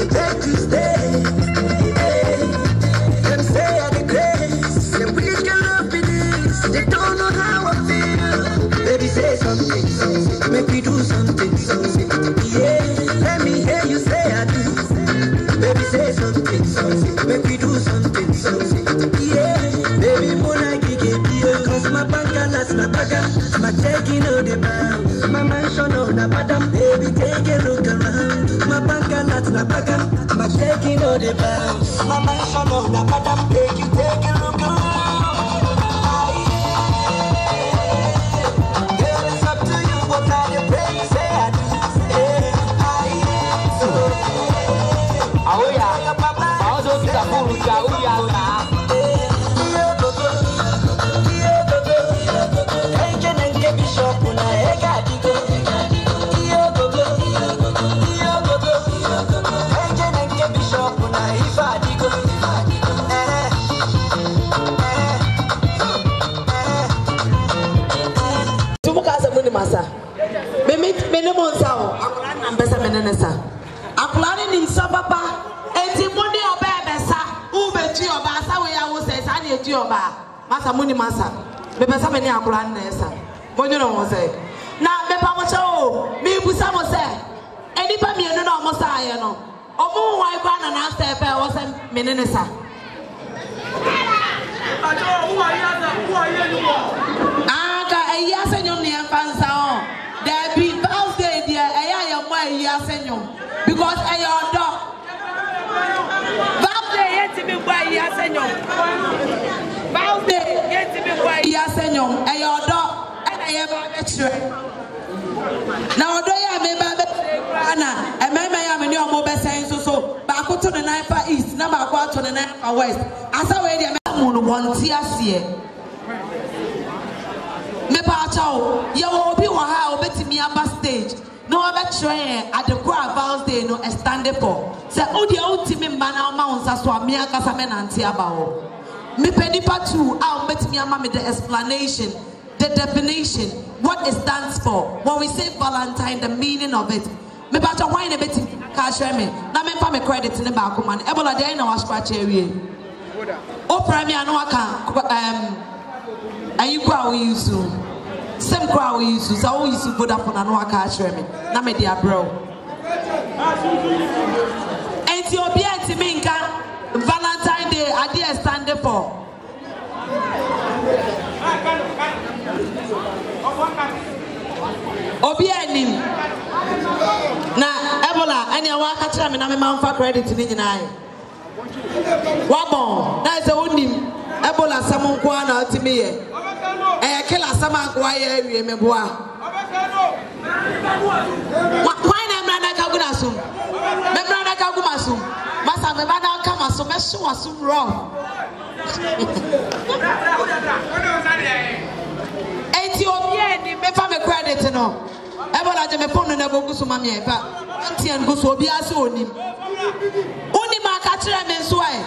they beg to stay. Them say I the grace. Say we can love me this. They don't know how I feel. Baby, say something, something. Make me do something, something. Yeah, let me hear you say I do. Baby, say something, something. Make me do something, something. Yeah, baby, mona kike pio. Cause my bank alerts na baga. My checking on the bounce. My mansion on the bottom. Baby, take a look around. My bank alerts na baga. My checking on the bounce. My mansion on the bottom. Baby, take a look around. Girl, it's up to you. What are you praying? Say I do. Oh yeah, also kita pun jauh ya lah. Tumu kasa muni masa. Mene monsao. Akulan nambesa mene nesa. Akulani ni nsababa. Enti muni oba besa. Ube ji oba asa we ya wo se sa na ji oba. Masa muni masa. Me besa mene akulani nesa. Bonyo no wo se. Na me pa mo che o. Me busa mo se. Eni pa mi enu na mo sa aye no. Omo wa igba na na sta efe wo se mene nesa. Ajo wo aye na wo aye ni wo. Aga eyi asenyom ne emfansa o. There be birthday there eya ya mo eyi asenyom. Because I order birthday yet to be why you are saying birthday yet to be why you are saying I order and I have a tree. Now do you remember Anna and maybe I am in your mobile saying so but I go to the 9 for east number I go to the 9 for west as I wait moon 1 tears here me pa chao you will be one how bet me up stage. No other train at the crowd vows they no stand for. Say, oh, the old team in Bana Mounts as well, me and Casamen and Tiabao. Me penny part 2, I'll bet me mammy the explanation, the definition, what it stands for. When we say Valentine, the meaning of it. Me about a wine a bit cash me. Now me pay me credit in the back of man. Ebola day no scratch area. Oh, Premier no I can and you go we use to. Same crowd we used to, so we used to put up on a catch me. Na me dia bro. Ethiopia Timinka Valentine Day I dare stand for. Obianim. Na Ebola any wa catch me na me man for credit ni nyina. Wabon, na say onim Ebola samon kwa na otimi ye. Kila sama kwa ye wi me boa. Why na mrana ka gunasum? Me mrana ka gumasum. Masa me bana ka masum me so asum raw. Ethiopia ni me fa me credit no. Ebola je me phone na bogu so ma me e pa. Anti en go so obi ase onim. Onim aka kire me nso ai.